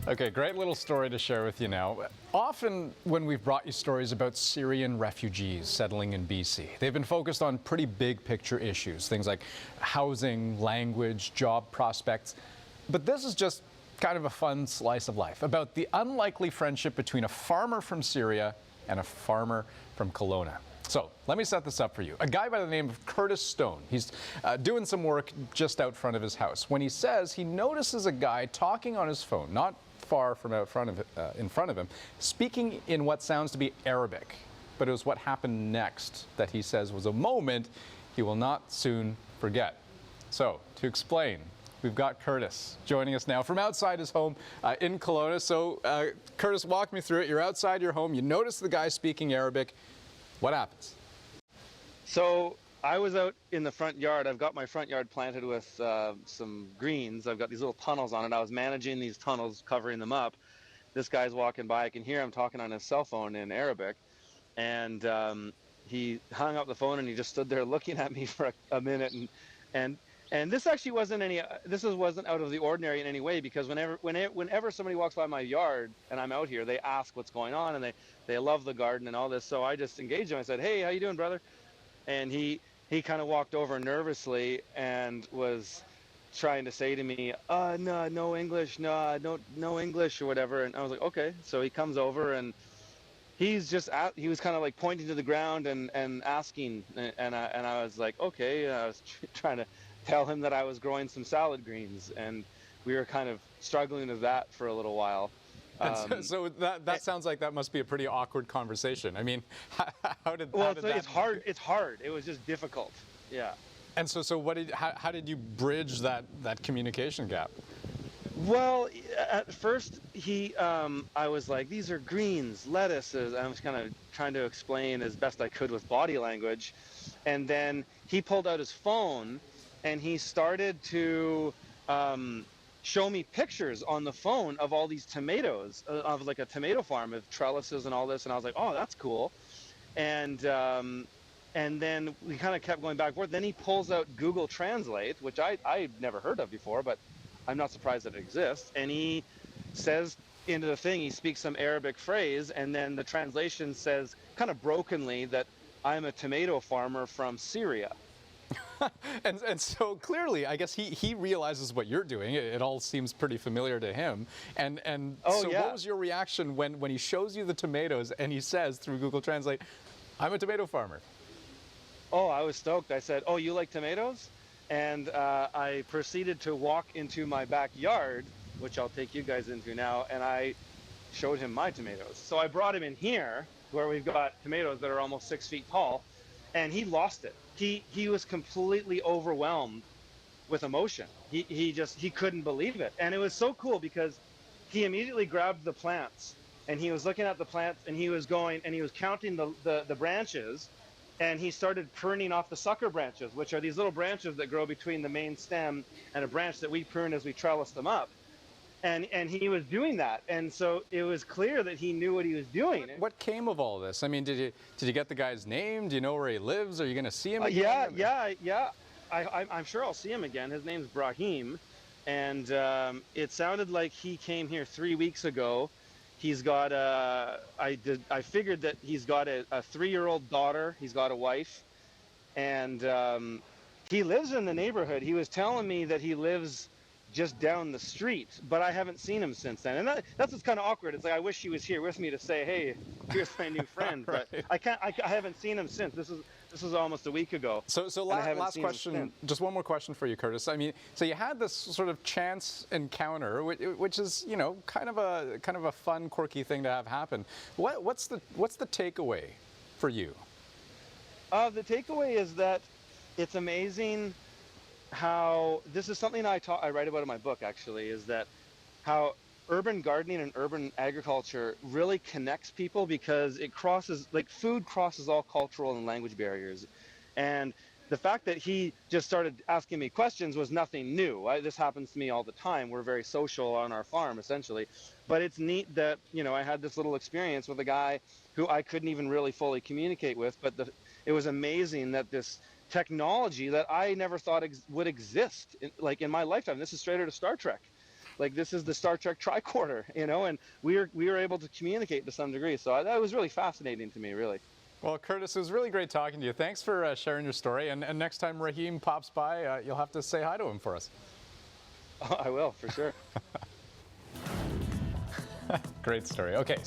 Okay, great little story to share with you now. Often, when we've brought you stories about Syrian refugees settling in BC, they've been focused on pretty big picture issues, things like housing, language, job prospects. But this is just kind of a fun slice of life about the unlikely friendship between a farmer from Syria and a farmer from Kelowna. So let me set this up for you. A guy by the name of Curtis Stone, he's doing some work just out front of his house when he says he notices a guy talking on his phone, not far from in front of him, speaking in what sounds to be Arabic. But it was what happened next that he says was a moment he will not soon forget. So to explain, we've got Curtis joining us now from outside his home in Kelowna. So Curtis, walk me through it. You're outside your home. You notice the guy speaking Arabic. What happens? So I was out in the front yard. I've got my front yard planted with some greens. I've got these little tunnels on it. I was managing these tunnels, covering them up. This guy's walking by. I can hear him talking on his cell phone in Arabic. And he hung up the phone and he just stood there looking at me for a minute. And this actually wasn't wasn't out of the ordinary in any way, because whenever somebody walks by my yard and I'm out here, they ask what's going on, and they love the garden and all this. So I just engaged him. I said, "Hey, how you doing, brother?" And he kind of walked over nervously and was trying to say to me, no English, no English or whatever. And I was like, okay. So he comes over and he was kind of like pointing to the ground and asking, and I was like, okay. I was trying to tell him that I was growing some salad greens, and we were kind of struggling with that for a little while. So that sounds like that must be a pretty awkward conversation. I mean, how did that it's hard. It's hard. It was just difficult. Yeah. And so how did you bridge that communication gap? Well, at first I was like, these are greens, lettuces. I was kind of trying to explain as best I could with body language. And then he pulled out his phone and he started to show me pictures on the phone of all these tomatoes, of like a tomato farm with trellises and all this. And I was like, oh, that's cool. And then we kind of kept going back and forth. Then he pulls out Google Translate, which I've never heard of before, but I'm not surprised that it exists. And he says into the thing, he speaks some Arabic phrase, and then the translation says kind of brokenly that I'm a tomato farmer from Syria. and so clearly, I guess he realizes what you're doing. It all seems pretty familiar to him. What was your reaction when he shows you the tomatoes and he says through Google Translate, I'm a tomato farmer? Oh, I was stoked. I said, oh, you like tomatoes? And I proceeded to walk into my backyard, which I'll take you guys into now, and I showed him my tomatoes. So I brought him in here, where we've got tomatoes that are almost 6 feet tall, and he lost it. He was completely overwhelmed with emotion. He couldn't believe it. And it was so cool because he immediately grabbed the plants, and he was looking at the plants, and he was counting the branches. And he started pruning off the sucker branches, which are these little branches that grow between the main stem and a branch that we prune as we trellis them up. And he was doing that. And so it was clear that he knew what he was doing. What came of all this? I mean, did you get the guy's name? Do you know where he lives? Are you going to see him again? Yeah. I'm sure I'll see him again. His name's Brahim. And it sounded like he came here 3 weeks ago. He's got I figured that he's got a 3-year-old daughter. He's got a wife, and he lives in the neighborhood. He was telling me that he lives just down the street, but I haven't seen him since then. And that's what's kind of awkward. It's like I wish he was here with me to say, "Hey, here's my new friend," Right. But I can't. I haven't seen him since. This was almost a week ago. So last question, just one more question for you, Curtis. I mean, so you had this sort of chance encounter, which is, you know, kind of a fun, quirky thing to have happen. What's the takeaway for you? The takeaway is that it's amazing how this is something I write about in my book, actually, is that how urban gardening and urban agriculture really connects people, because it crosses, like food crosses all cultural and language barriers. And the fact that he just started asking me questions was nothing new. This happens to me all the time. We're very social on our farm, essentially. But it's neat that, you know, I had this little experience with a guy who I couldn't even really fully communicate with, but it was amazing that this technology that I never thought would exist in my lifetime. This is straight out of Star Trek. like this is the Star Trek tricorder, you know, and we were able to communicate to some degree. So that was really fascinating to me, really. Well, Curtis, it was really great talking to you. Thanks for sharing your story. And next time Raheem pops by, you'll have to say hi to him for us. I will, for sure. Great story. Okay.